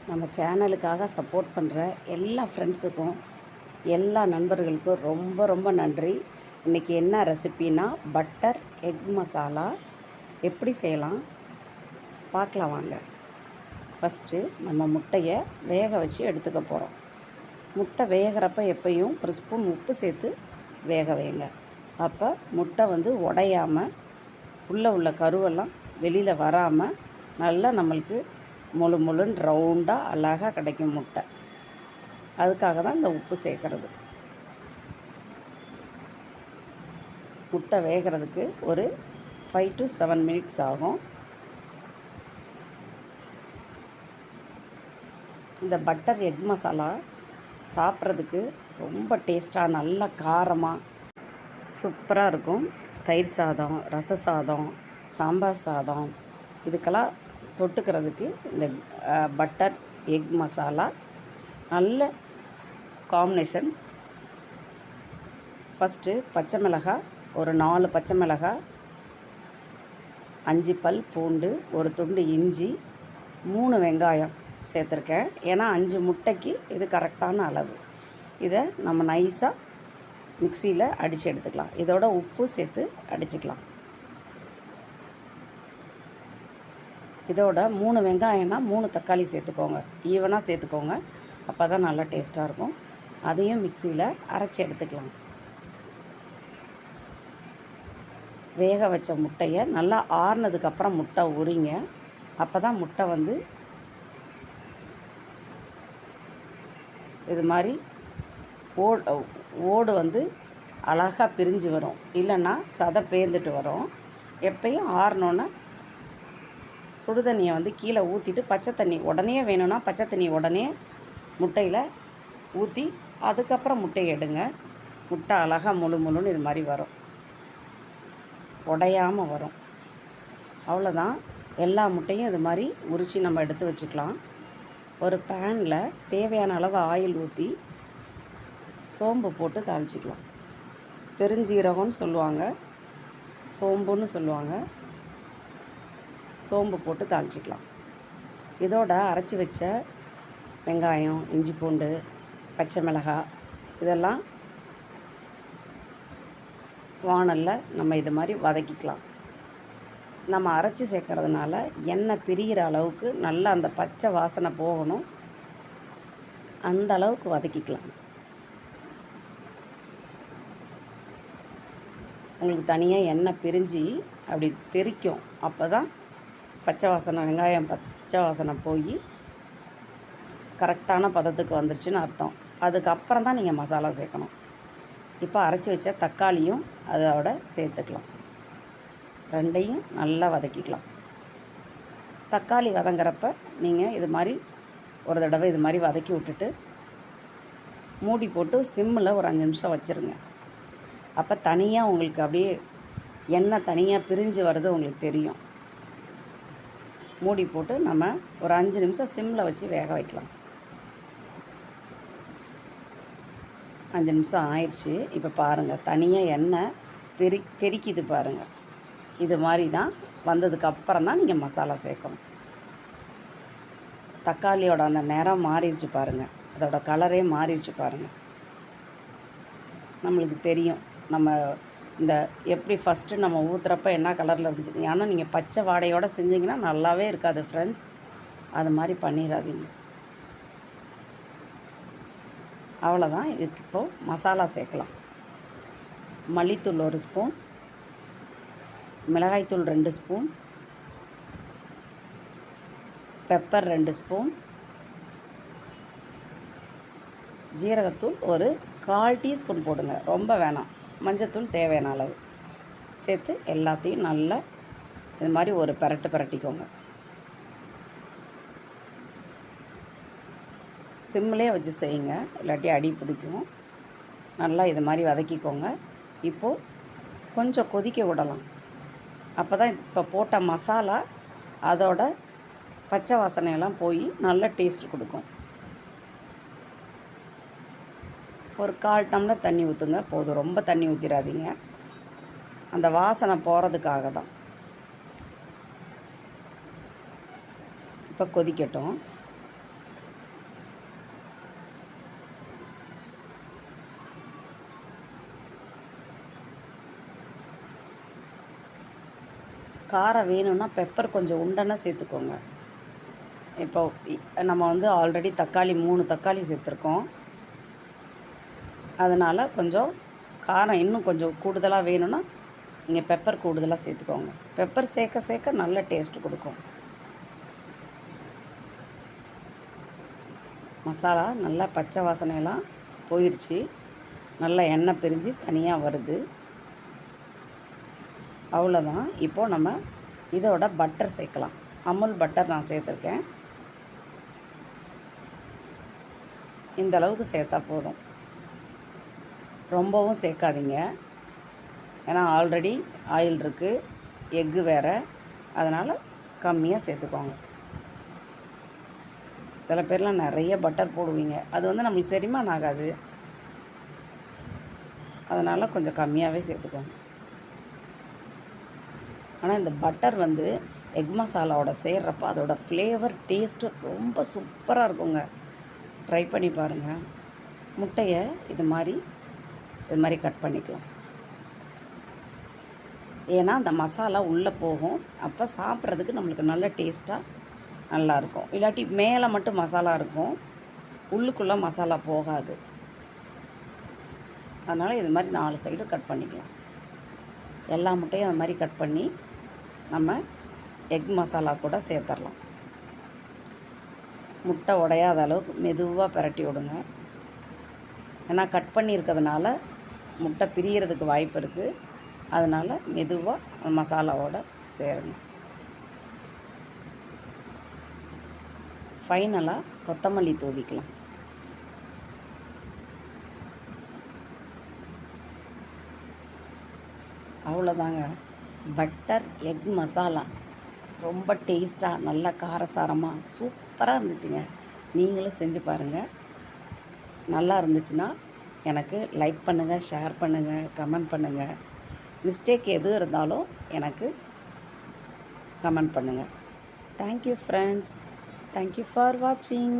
நம்ம சேனலுக்காக சப்போர்ட் பண்ணுற எல்லா ஃப்ரெண்ட்ஸுக்கும் எல்லா நண்பர்களுக்கும் ரொம்ப ரொம்ப நன்றி. இன்றைக்கி என்ன ரெசிபினா பட்டர் எக் மசாலா எப்படி செய்யலாம் பார்க்கலாம் வாங்க. ஃபஸ்ட்டு நம்ம முட்டையை வேக வச்சு எடுத்துக்க போகிறோம். முட்டை வேகிறப்ப எப்பையும் ஒரு ஸ்பூன் உப்பு சேர்த்து வேக வைங்க. அப்போ முட்டை உடையாமல் உள்ளே உள்ள கருவெல்லாம் வெளியில் வராமல் நல்லா நம்மளுக்கு முழுன்னு ரவுண்டாக அழகாக கிடைக்கும் முட்டை. அதுக்காக தான் இந்த உப்பு சேர்க்குறது. முட்டை வேகிறதுக்கு ஒரு 5 to 7 மினிட்ஸ் ஆகும். இந்த பட்டர் எக் மசாலா சாப்பிட்றதுக்கு ரொம்ப டேஸ்ட்டாக நல்லா காரமாக சூப்பராக இருக்கும். தயிர் சாதம், ரச சாதம், சாம்பார் சாதம் இதுக்கெல்லாம் தொட்டுக்கிறதுக்கு இந்த பட்டர் எக் மசாலா நல்ல காம்பினேஷன். ஃபஸ்ட்டு பச்சை மிளகாய், ஒரு 4 பச்சை மிளகாய், 5 பல் பூண்டு, ஒரு துண்டு இஞ்சி, 3 வெங்காயம் சேர்த்துருக்கேன். ஏன்னா 5 முட்டைக்கு இது கரெக்டான அளவு. இதை நம்ம நைஸாக மிக்சியில் அடித்து எடுத்துக்கலாம். இதோட உப்பு சேர்த்து அடிச்சுக்கலாம். இதோட 3 வெங்காயம்னா 3 தக்காளி சேர்த்துக்கோங்க. ஈவனாக சேர்த்துக்கோங்க. அப்போ தான் நல்லா டேஸ்ட்டாக இருக்கும். அதையும் மிக்சியில் அரைச்சி எடுத்துக்கலாம். வேக வச்ச முட்டையை நல்லா ஆறுனதுக்கப்புறம் முட்டை உரிங்க. அப்போ தான் முட்டை இது மாதிரி ஓடு அழகாக பிரிஞ்சு வரும். இல்லைன்னா சதை பேர்ந்துட்டு வரும். எப்பயும் ஆறினோன்னே சுடு தண்ணியை கீழே ஊற்றிட்டு பச்சை தண்ணி உடனே வேணும்னா பச்சை தண்ணி உடனே முட்டையில் ஊற்றி அதுக்கப்புறம் முட்டையை எடுங்க. முட்டை அழகாக முழுன்னு இது மாதிரி வரும், உடையாமல் வரும். அவ்வளோதான். எல்லா முட்டையும் இது மாதிரி உரித்து நம்ம எடுத்து வச்சுக்கலாம். ஒரு பேனில் தேவையான அளவு ஆயில் ஊற்றி சோம்பு போட்டு தாளிச்சிக்கலாம். பெருஞ்சீரகம்னு சொல்லுவாங்க, சோம்புன்னு சொல்லுவாங்க. சோம்பு போட்டு தாளிச்சிக்கலாம். இதோட அரைச்சி வச்ச வெங்காயம், இஞ்சி பூண்டு, பச்சை மிளகாய் இதெல்லாம் வாணலில் நம்ம இது மாதிரி வதக்கிக்கலாம். நம்ம அரைச்சி சேர்க்கறதுனால எண்ணெய் பிரிகிற அளவுக்கு நல்லா அந்த பச்சை வாசனை போகணும். அந்த அளவுக்கு வதக்கிக்கலாம். உங்களுக்கு தனியாக எண்ணெய் பிரிஞ்சு அப்படி தெறிக்கும். அப்போ தான் பச்சை வாசனை, வெங்காயம் பச்சை வாசனை போய் கரெக்டான பதத்துக்கு வந்துருச்சுன்னு அர்த்தம். அதுக்கப்புறம் தான் நீங்கள் மசாலா சேர்க்கணும். இப்போ அரைச்சி வச்ச தக்காளியும் அதோட சேர்த்துக்கலாம். ரெண்டையும் நல்லா வதக்கிக்கலாம். தக்காளி வதங்குறப்ப நீங்கள் இது மாதிரி ஒரு தடவை இது மாதிரி வதக்கி விட்டுட்டு மூடி போட்டு சிம்மில் ஒரு 5 நிமிஷம் வச்சுருங்க. அப்போ தனியாக உங்களுக்கு அப்படியே எண்ணெய் தனியாக பிரிஞ்சு வர்றது உங்களுக்கு தெரியும். மூடி போட்டு நம்ம ஒரு 5 நிமிஷம் சிம்மில் வச்சு வேக வைக்கலாம். 5 நிமிஷம் ஆயிடுச்சு. இப்போ பாருங்கள், தனியாக எண்ணெய் தெறிக்குது பாருங்கள். இது மாதிரி தான் வந்ததுக்கப்புறம் தான் நீங்கள் மசாலா சேர்க்கணும். தக்காளியோட அந்த நிறம் மாறிடுச்சு பாருங்கள், அதோட கலரே மாறிடுச்சு பாருங்கள். நம்மளுக்கு தெரியும் நம்ம இந்த எப்படி ஃபஸ்ட்டு நம்ம ஊற்றுறப்ப என்ன கலரில் இருந்துச்சு. ஏன்னா நீங்கள் பச்சை வாடையோடு செஞ்சிங்கன்னா நல்லாவே இருக்காது ஃப்ரெண்ட்ஸ். அது மாதிரி பண்ணிடாதீங்க. அவ்வளோதான். இதுக்கு இப்போது மசாலா சேர்க்கலாம். மல்லித்தூள் 1 ஸ்பூன், மிளகாய்த்தூள் 2 ஸ்பூன், பெப்பர் 2 ஸ்பூன், ஜீரகத்தூள் ஒரு 1/4 டீஸ்பூன் போடுங்க, ரொம்ப வேணாம். மஞ்சத்தூள் தேவையான அளவு சேர்த்து எல்லாத்தையும் நல்லா இது மாதிரி ஒரு பிரட்டிக்கோங்க. சிம்மிலே வச்சு செய்யுங்க, இல்லாட்டி அடி பிடிக்கும். நல்லா இது மாதிரி வதக்கிக்கோங்க. இப்போது கொஞ்சம் கொதிக்க விடலாம். அப்போ தான் இப்போ போட்ட மசாலா அதோட பச்சை வாசனையெல்லாம் போய் நல்ல டேஸ்ட் கொடுக்கும். ஒரு 1/4 டம்ளர் தண்ணி ஊற்றுங்க போதும். ரொம்ப தண்ணி ஊற்றிடாதீங்க, அந்த வாசனை போகிறதுக்காக தான். இப்போ கொதிக்கட்டும். காரம் வேணும்னா பெப்பர் கொஞ்சம் உண்டனா சேர்த்துக்கோங்க. இப்போ நம்ம வந்து ஆல்ரெடி தக்காளி 3 தக்காளி சேர்த்துருக்கோம். அதனால் கொஞ்சம் காரம் இன்னும் கொஞ்சம் கூடுதலாக வேணும்னா நீங்கள் பெப்பர் கூடுதலாக சேர்த்துக்கோங்க. பெப்பர் சேர்க்க சேர்க்க நல்ல டேஸ்ட்டு கொடுக்கும். மசாலா நல்லா பச்சை வாசனையெல்லாம் போயிடுச்சு. நல்லா எண்ணெய் பிரிஞ்சு தனியாக வருது. அவ்வளோதான். இப்போது நம்ம இதோட பட்டர் சேர்க்கலாம். அமுல் பட்டர் நான் சேர்த்துருக்கேன். இந்த அளவுக்கு சேர்த்தா போதும். ரொம்பவும் சேர்க்காதீங்க. ஏன்னா ஆல்ரெடி ஆயில் இருக்குது, எக்கு வேறு, அதனால் கம்மியாக சேர்த்துக்கோங்க. சில பேர்லாம் நிறைய பட்டர் போடுவீங்க, அது வந்து நம்மளுக்கு செரிமானம் ஆகாது. அதனால் கொஞ்சம் கம்மியாகவே சேர்த்துக்கோங்க. ஆனால் இந்த பட்டர் வந்து எக் மசாலாவோட சேர்றப்போ அதோட ஃப்ளேவர் டேஸ்ட்டு ரொம்ப சூப்பராக இருக்குங்க. ட்ரை பண்ணி பாருங்கள். முட்டையை இது மாதிரி கட் பண்ணிக்கலாம். ஏன்னா அந்த மசாலா உள்ளே போகும். அப்போ சாப்பிட்றதுக்கு நம்மளுக்கு நல்ல டேஸ்ட்டாக நல்லாயிருக்கும். இல்லாட்டி மேலே மட்டும் மசாலா இருக்கும், உள்ளுக்குள்ளே மசாலா போகாது. அதனால் இது மாதிரி 4 சைடு கட் பண்ணிக்கலாம். எல்லா முட்டையும் அது மாதிரி கட் பண்ணி நம்ம எக் மசாலா கூட சேர்த்துடலாம். முட்டை உடையாத அளவுக்கு மெதுவாக பிரட்டி விடுங்க. ஏன்னா கட் பண்ணியிருக்கிறதுனால முட்டை பிரியறதுக்கு வாய்ப்பு இருக்குது. அதனால் மெதுவாக மசாலாவோடு சேருங்க. ஃபைனலாக கொத்தமல்லி தூவிக்கலாம். அவ்வளோதாங்க, பட்டர் எக் மசாலா ரொம்ப டேஸ்ட்டாக நல்லா காரசாரமாக சூப்பராக இருந்துச்சுங்க. நீங்களும் செஞ்சு பாருங்கள். நல்லா இருந்துச்சுன்னா எனக்கு லைக் பண்ணுங்கள், ஷேர் பண்ணுங்கள், கமெண்ட் பண்ணுங்கள். மிஸ்டேக் எது இருந்தாலும் எனக்கு கமெண்ட் பண்ணுங்கள். Thank you friends. தேங்க்யூ ஃபார் வாட்சிங்.